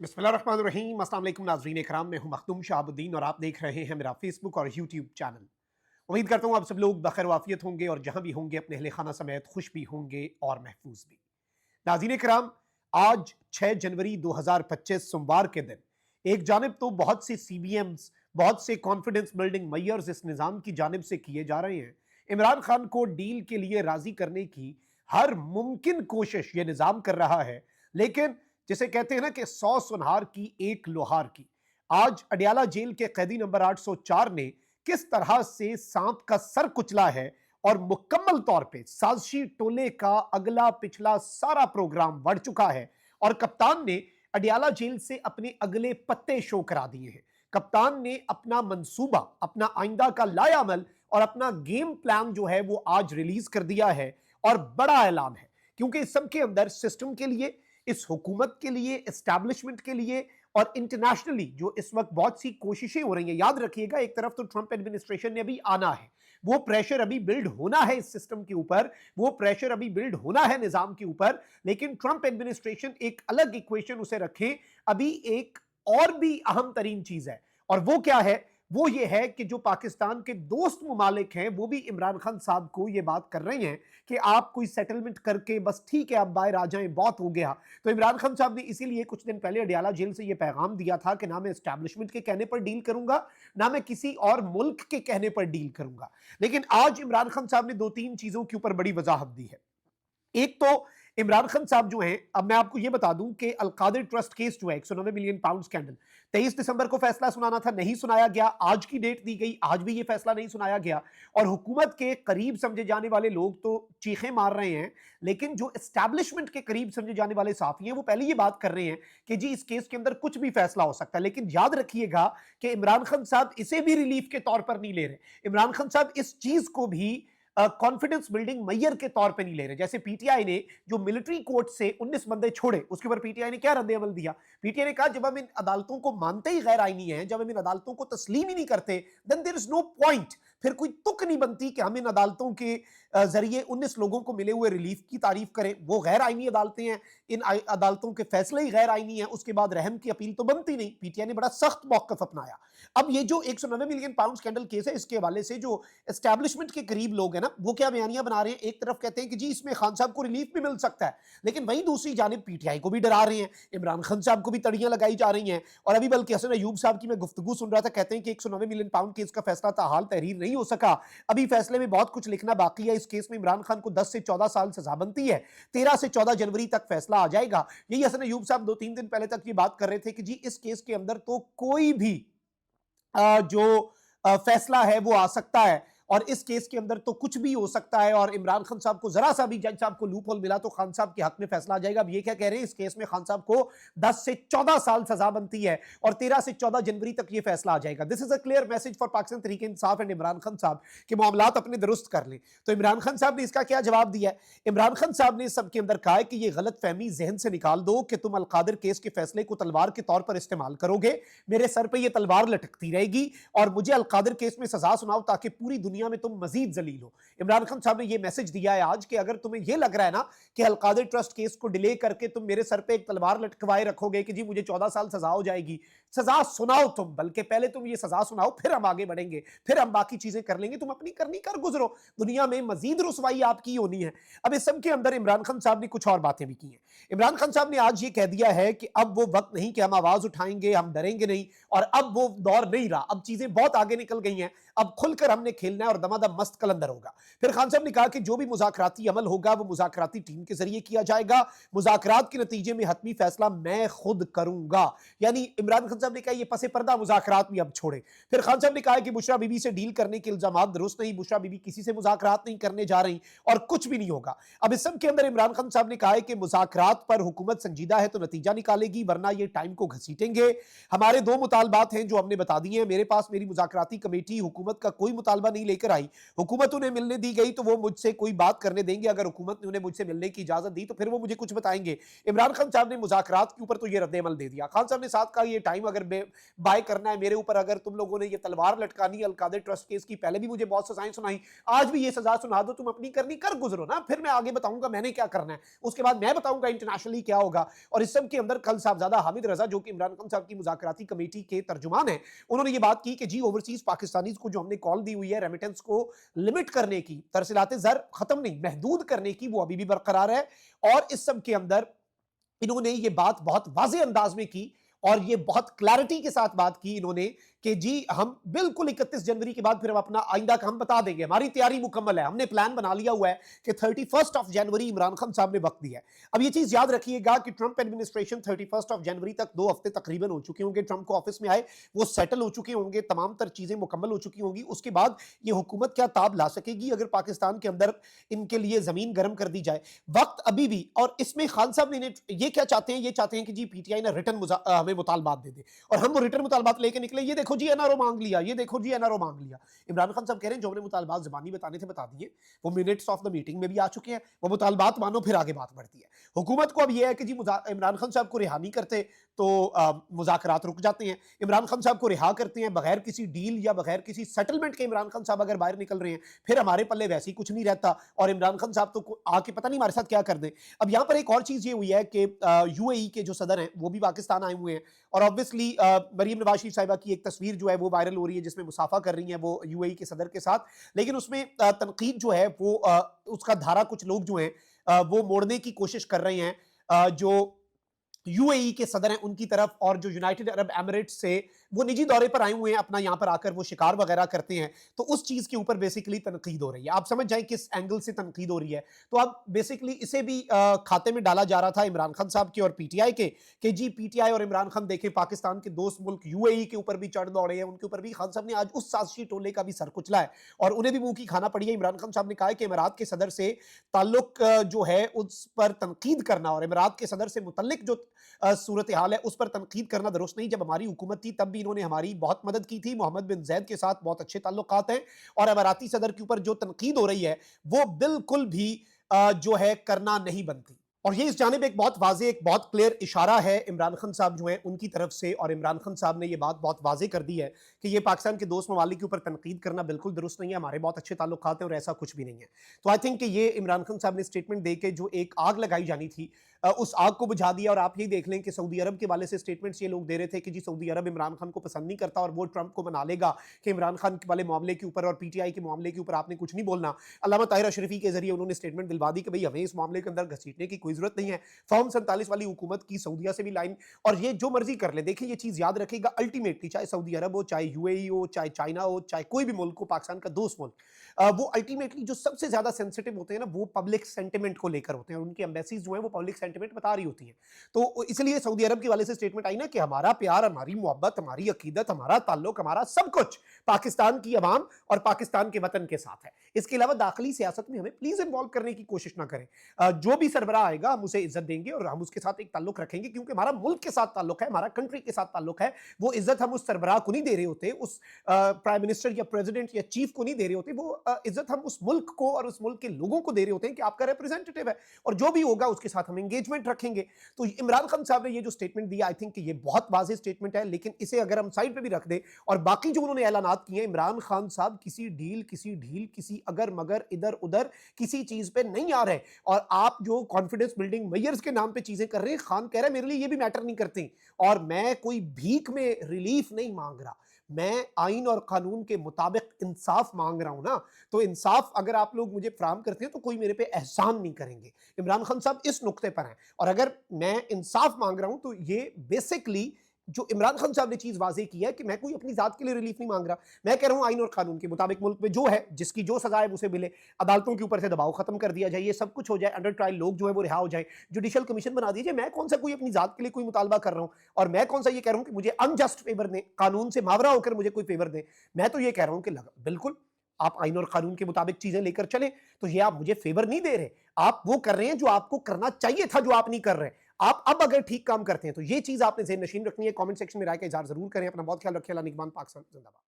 बिस्मिल्लाहिर्रहमानिर्रहीम। अस्सलाम वालेकुम नाज़रीन इकराम, मैं हूं मखदूम शाहबुद्दीन और आप देख रहे हैं मेरा फेसबुक और यूट्यूब चैनल। उम्मीद करता हूं आप सब लोग बखैर वाफियत होंगे और जहां भी होंगे अपने अहले खाना समेत खुश भी होंगे और महफूज भी। नाज़रीन इकराम, आज 6 जनवरी 2025 सोमवार के दिन एक जानिब तो बहुत से CBMs, बहुत से कॉन्फिडेंस बिल्डिंग मैयर्स इस निज़ाम की जानिब से किए जा रहे हैं। इमरान खान को डील के लिए राजी करने की हर मुमकिन कोशिश ये निज़ाम कर रहा है, लेकिन जिसे कहते हैं ना कि 100 सुनहार की एक लोहार की। आज अडियाला जेल के कैदी नंबर 804 ने किस तरह से सांप का सर कुचला है और मुकम्मल तौर पे साजिशी टोले का अगला पिछला सारा प्रोग्राम बढ़ चुका है और कप्तान ने अडियाला जेल से अपने अगले पत्ते शो करा दिए हैं। कप्तान ने अपना मंसूबा, अपना आइंदा का लायामल और अपना गेम प्लान जो है वो आज रिलीज कर दिया है और बड़ा ऐलान है, क्योंकि इस सब के अंदर सिस्टम के लिए, इस हुकूमत के लिए, एस्टैब्लिशमेंट के लिए और इंटरनेशनली जो इस वक्त बहुत सी कोशिशें हो रही हैं। याद रखिएगा, एक तरफ तो ट्रंप एडमिनिस्ट्रेशन ने अभी आना है, वो प्रेशर अभी बिल्ड होना है इस सिस्टम के ऊपर, वो प्रेशर अभी बिल्ड होना है निजाम के ऊपर, लेकिन ट्रंप एडमिनिस्ट्रेशन एक अलग इक्वेशन उसे रखे। अभी एक और भी अहम तरीन चीज है, और वो क्या है? वो ये है कि जो पाकिस्तान के दोस्त मुमालिक हैं वो भी इमरान खान साहब को ये बात कर रहे हैं कि आप कोई सेटलमेंट करके बस ठीक है, आप बाहर आ जाएं, बहुत हो गया। तो इमरान खान साहब ने इसीलिए कुछ दिन पहले अडियाला जेल से यह पैगाम दिया था कि ना मैं एस्टैब्लिशमेंट के कहने पर डील करूंगा, ना मैं किसी और मुल्क के कहने पर डील करूंगा। लेकिन आज इमरान खान साहब ने दो तीन चीजों के ऊपर बड़ी वजाहत दी है। एक तो इमरान खान साहब जो हैं, अब मैं आपको यह बता दूं कि अलकादिर ट्रस्ट केस जो है 190 मिलियन पाउंड स्कैंडल, 23 दिसंबर को फैसला सुनाना था, नहीं सुनाया गया। आज की डेट दी गई, आज भी यह फैसला नहीं सुनाया गया। और हुकूमत के करीब समझे जाने वाले लोग तो चीखें मार रहे हैं, लेकिन जो एस्टैब्लिशमेंट के करीब समझे जाने वाले साथी हैं वो पहले ये बात कर रहे हैं कि जी इस केस के अंदर कुछ भी फैसला हो सकता है। लेकिन याद रखिएगा कि इमरान खान साहब इसे भी रिलीफ के तौर पर नहीं ले रहे। इमरान खान साहब इस चीज को भी कॉन्फिडेंस बिल्डिंग मैयर के तौर पे नहीं ले रहे। जैसे पीटीआई ने जो मिलिट्री कोर्ट से 19 बंदे छोड़े, उसके ऊपर पीटीआई ने क्या रद्द-ए-अमल दिया? पीटीआई ने कहा जब हम इन अदालतों को मानते ही गैर आईनी हैं, जब हम इन अदालतों को तस्लीम ही नहीं करते, then there is no point. फिर कोई तुक नहीं बनती कि हम इन अदालतों के जरिए 19 लोगों को मिले हुए रिलीफ की तारीफ करें। वो गैर आईनी अदालतें हैं, इन अदालतों के फैसले ही गैर आईनी हैं, उसके बाद रहम की अपील तो बनती नहीं। पीटीआई ने बड़ा सख्त मौकफ अपनाया। अब ये जो 190 मिलियन पाउंड स्कैंडल केस है, इसके हवाले से जो एस्टैब्लिशमेंट के करीब लोग हैं ना, वो क्या बयानियां बना रहे हैं? एक तरफ कहते हैं कि जी इसमें खान साहब को रिलीफ भी मिल सकता है, लेकिन वहीं दूसरी जानिब पीटीआई को भी डरा रहे हैं, इमरान खान साहब को भी तड़ियां लगाई जा रही हैं। और अभी बल्कि हसन अयूब साहब की मैं गुफ्तगू सुन रहा था, कहते हैं कि 190 मिलियन पाउंड केस का फैसला ताहाल तहरीर नहीं हो सका, अभी फैसले में बहुत कुछ लिखना बाकी है। इस केस में इमरान खान को 10 से 14 साल सजा बनती है। 13 से 14 जनवरी तक फैसला आ जाएगा। यही हसन अयूब साहब 2-3 दिन पहले तक ये बात कर रहे थे कि जी इस केस के अंदर तो कोई भी जो फैसला है वो आ सकता है, और इस केस के अंदर तो कुछ भी हो सकता है। और इमरान खान साहब को जरा सा भी जज साहब को लूप होल मिला तो खान साहब के हक में फैसला आ जाएगा। अब ये क्या कह रहे हैं? इस केस में खान साहब को 10 से 14 साल सजा बनती है और 13 से 14 जनवरी तक ये फैसला आ जाएगा। This is a clear message for Pakistan Tehreek Insaf and Imran Khan साहब कि मामलात अपने दुरुस्त कर लें। तो इमरान खान साहब ने इसका क्या जवाब दिया है? इमरान खान साहब ने सबके अंदर कहा है कि ये गलत फहमी जहन से निकाल दो कि तुम अलकादिर केस के फैसले को तलवार के तौर पर इस्तेमाल करोगे। मेरे सर पर यह तलवार लटकती रहेगी और मुझे अलकादिर केस में सजा सुनाओ ताकि पूरी दुनिया में तुम मजीद जलील हो। इमरान खान साहब ने यह मैसेज दिया है आज कि अगर तुम्हें यह लग रहा है ना कि अलकादिर ट्रस्ट केस को डिले करके तुम मेरे सर पे एक तलवार लटकवाए रखोगे कि जी मुझे 14 साल सजा हो जाएगी, सजा सुनाओ तुम। बल्कि पहले तुम ये सजा सुनाओ, फिर हम आगे बढ़ेंगे, फिर हम बाकी चीजें कर लेंगे। तुम अपनी करनी कर गुजरो, दुनिया में मजीद रुसवाई आपकी होनी है। अब इस सब के अंदर इमरान खान साहब ने कुछ और बातें भी की हैं। इमरान खान साहब ने आज ये कह दिया है कि अब वो वक्त नहीं कि हम आवाज उठाएंगे, हम डरेंगे नहीं, और अब वो दौर नहीं रहा। अब चीजें बहुत आगे निकल गई हैं, अब खुलकर हमने खेलना है और दमादम मस्त कलंदर होगा। फिर खान साहब ने कहा कि जो भी मुज़ाकराती अमल होगा वो मुज़ाकराती टीम के जरिए किया जाएगा, मुज़ाकरात के नतीजे में हतमी फैसला मैं खुद करूंगा। यानी इमरान खान साहब ने कहा ये पसे पर्दा मुज़ाकरात भी अब छोड़े। फिर खान साहब ने कहा कि बुशरा बीबी से डील करने के इल्जामात दुरुस्त नहीं, बुशरा बीबी किसी से मुज़ाकरात नहीं करने जा रही और कुछ भी नहीं होगा। अब इस सब के अंदर इमरान खान साहब ने कहा है कि मुज़ाकरात पर हुकूमत संजीदा है तो नतीजा निकालेगी, वरना ये टाइम को घसीटेंगे। हमारे दो मुतालबात हैं जो हमने बता दिए हैं। मेरे पास मेरी मुज़ाकराती कमेटी हुकूमत का कोई मुतालबा नहीं लेकर आई, हुकूमत उन्हें मिलने दी गई तो वो मुझसे कोई बात करने देंगे, अगर हुकूमत ने उन्हें मुझसे मिलने की इजाजत दी तो फिर वो मुझे कुछ बताएंगे। इमरान खान साहब ने मुज़ाकरात के ऊपर तो ये रद्द-ए-अमल दे दिया। खान साहब ने साथ कहा ये टाइम अगर बाय करना है मेरे ऊपर, अगर तुम लोगों ने ये तलवार लटकानी है अलकादर ट्रस्ट केस की, पहले भी मुझे बहुत सजाएं सुनाई, आज भी ये सजा सुना दो, तुम अपनी करनी कर गुजरो ना, फिर मैं आगे बताऊंगा मैंने क्या करना है, उसके बाद मैं बताऊंगा इंटरनेशनली क्या होगा। और इस सब के अंदर कल साहबजादा हामिद रजा जो कि इमरान खान साहब की मुज़ाकराती कमेटी के तर्जुमान है, उन्होंने ये बात की कि जी ओवरसीज पाकिस्तानीज को जो हमने कॉल दी हुई है रेमिटेंस को लिमिट करने की, तरसीलाते ज़र खत्म नहीं महदूद करने की, वो अभी भी बरकरार है। और इस सब के अंदर इन्होंने ये बात बहुत वाज़ेह अंदाज में की और ये बहुत क्लैरिटी के साथ बात की इन्होंने कि जी हम बिल्कुल 31 जनवरी के बाद फिर हम अपना आइंदा का हम बता देंगे, हमारी तैयारी मुकम्मल है, हमने प्लान बना लिया हुआ है कि 31 ऑफ जनवरी इमरान खान साहब ने वक्त दिया है। अब ये चीज याद रखिएगा कि ट्रंप एडमिनिस्ट्रेशन 31 ऑफ जनवरी तक 2 हफ्ते तकरीबन हो चुके होंगे, ट्रंप को ऑफिस में आए वो सेटल हो चुके होंगे, तमाम तर चीजें मुकम्मल हो चुकी होंगी। उसके बाद ये हुकूमत क्या ताब ला सकेगी अगर पाकिस्तान के अंदर इनके लिए जमीन गर्म कर दी जाए, वक्त अभी भी। और इसमें खान साहब ने ये क्या चाहते हैं, ये चाहते हैं कि जी पीटीआई ने रिटर्न हमें मुतालबात दे दे और हम वो रिटर्न मुतालबात लेके निकले, ये देखो जी एनआरओ मांग लिया, ये देखो जी एनआरओ मांग लिया। इमरान खान साहब कह रहे हैं जो हमने मुतालबात ज़बानी बताने थे बता दिए, वो मिनट्स ऑफ द मीटिंग में भी आ चुके हैं, वो मुतालबात मानो फिर आगे बात बढ़ती है। हुकूमत को अब ये है कि जी इमरान खान साहब को रिहा नहीं करते तो मुज़ाकरात रुक जाते हैं, इमरान खान साहब को रिहा करते हैं बगैर किसी डील या बगैर किसी सेटलमेंट के, इमरान खान साहब अगर बाहर निकल रहे हैं फिर हमारे पल्ले वैसे ही कुछ नहीं रहता और इमरान खान साहब तो आके पता नहीं हमारे साथ क्या कर दें। अब यहाँ पर एक और चीज़ ये हुई है कि यूएई के जो सदर हैं वो भी पाकिस्तान आए हुए हैं और ऑब्वियसली मरीम नवाज शरीफ साहिबा की एक तस्वीर जो है वो वायरल हो रही है जिसमें मुसाफा कर रही हैं वो यूएई के सदर के साथ, लेकिन उसमें तनकीद जो है वो उसका धारा कुछ लोग जो हैं वो मोड़ने की कोशिश कर रहे हैं, जो यूएई के सदर हैं उनकी तरफ, और जो यूनाइटेड अरब एमिरेट्स से वो निजी दौरे पर आए हुए हैं अपना, यहाँ पर आकर वो शिकार वगैरह करते हैं, तो उस चीज़ के ऊपर बेसिकली तनकीद हो रही है। आप समझ जाएं किस एंगल से तनकीद हो रही है। तो अब बेसिकली इसे भी खाते में डाला जा रहा था इमरान खान साहब के और पीटीआई के कि जी पीटीआई और इमरान खान देखें पाकिस्तान के दोस्त मुल्क यूएई के ऊपर भी चढ़ दौड़े हैं, उनके ऊपर भी खान साहब ने आज उस साजिशी टोले का भी सर कुचला है और उन्हें भी मुंह की खाना पड़ी है। इमरान खान साहब ने कहा है कि इमारात के सदर से ताल्लुक जो है उस पर तनकीद करना और इमारात के सदर से मुतल्लिक जो सूरत हाल है उस पर तनकीद करना दुरुस्त नहीं। जब हमारी हुकूमत थी तब भी इन्होंने हमारी बहुत मदद की थी, मोहम्मद बिन जैद के साथ बहुत अच्छे ताल्लुकात हैं और इमाराती सदर के ऊपर जो तनकीद हो रही है वो बिल्कुल भी जो है करना नहीं बनती। और ये इस जानिब एक बहुत वाज़ेह, एक बहुत क्लियर इशारा है इमरान खान साहब जो हैं उनकी तरफ से, और इमरान खान साहब ने ये बात बहुत वाज़ेह कर दी है कि ये पाकिस्तान के दोस्त ममालिक के ऊपर तनकीद करना बिल्कुल दुरुस्त नहीं है, हमारे बहुत अच्छे ताल्लुकात हैं और ऐसा कुछ भी नहीं है। तो आई थिंक कि ये इमरान खान साहब ने स्टेटमेंट दे के जो एक आग लगाई जानी थी उस आग को बुझा दिया। और आप ये देख लें कि सऊदी अरब के वाले से स्टेटमेंट्स ये लोग दे रहे थे कि जी सऊदी अरब इमरान खान को पसंद नहीं करता और वो ट्रंप को मना लेगा कि इमरान खान वाले मामले के ऊपर और पीटीआई के मामले के ऊपर आपने कुछ नहीं बोलना। अल्लामा ताहिर अशरफी के जरिए उन्होंने स्टेटमेंट दिलवा दी कि भाई हमें इस मामले के अंदर घसीटने की कोई जरूरत नहीं है, फॉर्म 47 वाली हुकूमत की सऊदिया से भी लाइन, और ये जो मर्जी कर ले। देखिए ये चीज याद रखेगा, अल्टीमेटली चाहे सऊदी अरब हो, चाहे यूएई हो, चाहे चाइना हो, चाहे कोई भी मुल्क हो, पाकिस्तान का दोस्त मुल्क, वो अल्टीमेटली जो सबसे ज्यादा सेंसिटिव होते हैं ना वो पब्लिक सेंटिमेंट को लेकर होते हैं और उनकी एम्बेसीज जो है वो पब्लिक सेंटिमेंट बता रही होती है। तो इसलिए सऊदी अरब के वाले से स्टेटमेंट आई ना कि हमारा प्यार, हमारी मोहब्बत, हमारी अकीदत, हमारा ताल्लुक, हमारा सब कुछ पाकिस्तान की अवाम और पाकिस्तान के वतन के साथ है। इसके अलावा दाखिली सियासत में हमें प्लीज इन्वॉल्व करने की कोशिश ना करें। जो भी सरबराह आएगा हम उसे इज्जत देंगे और हम उसके साथ एक ताल्लुक रखेंगे क्योंकि हमारा मुल्क के साथ ताल्लुक है, हमारा कंट्री के साथ ताल्लुक है। वो इज्जत हम उस सरबराह को नहीं दे रहे होते, उस प्राइम मिनिस्टर या प्रेसिडेंट या चीफ को नहीं दे रहे होते, वो इज्जत हम उस मुल्क को और उस मुल्क के लोगों को दे रहे होते हैं कि आपका रिप्रेजेंटेटिव है और जो भी होगा उसके साथ हम एंगेजमेंट रखेंगे। तो इमरान खान साहब ने ये जो स्टेटमेंट दिया, आई थिंक कि ये बहुत वाज़ेह स्टेटमेंट है, लेकिन इसे अगर हम साइड पे भी रख दें और बाकी जो उन्होंने ऐलानात किए, इमरान खान साहब किसी डील, किसी ढील, किसी अगर मगर, इधर उधर किसी चीज पे नहीं आ रहे। और आप जो कॉन्फिडेंस बिल्डिंग मेयर्स के नाम पे चीजें कर रहे हैं, खान कह रहा है मेरे लिए ये भी मैटर नहीं करती और मैं कोई भीख में रिलीफ नहीं मांग रहा, मैं आइन और कानून के मुताबिक इंसाफ मांग रहा हूं ना। तो इंसाफ अगर आप लोग मुझे फराहम करते हैं तो कोई मेरे पे एहसान नहीं करेंगे। इमरान खान साहब इस नुक्ते पर हैं और अगर मैं इंसाफ मांग रहा हूं तो ये बेसिकली जो इमरान खान साहब ने चीज वाजे की है कि मैं कोई अपनी जात के लिए रिलीफ नहीं मांग रहा, मैं कह रहा हूं आइन और कानून के मुताबिक मुल्क में जो है, जिसकी जो सजा है उसे मिले, अदालतों के ऊपर से दबाव खत्म कर दिया जाए, ये सब कुछ हो जाए, अंडर ट्रायल लोग जो है वो रिहा हो जाए, जुडिशियल कमीशन बना दीजिए। मैं कौन सा कोई अपनी जात के लिए कोई मुतालबा कर रहा हूं और मैं कौन सा ये कह रहा हूं कि मुझे अनजस्ट फेवर दें, कानून से मावरा होकर मुझे कोई फेवर दें। मैं तो ये कह रहा हूं कि बिल्कुल आप आइन और कानून के मुताबिक चीजें लेकर चले, तो ये आप मुझे फेवर नहीं दे रहे, आप वो कर रहे हैं जो आपको करना चाहिए था, जो आप नहीं कर रहे। आप अब अगर ठीक काम करते हैं तो ये चीज आपने ज़हन नशीन रखनी है। कमेंट सेक्शन में राय का इजहार जरूर करें। अपना बहुत ख्याल रखें। अल्लाह निगहबान। पाकिस्तान जिंदाबाद।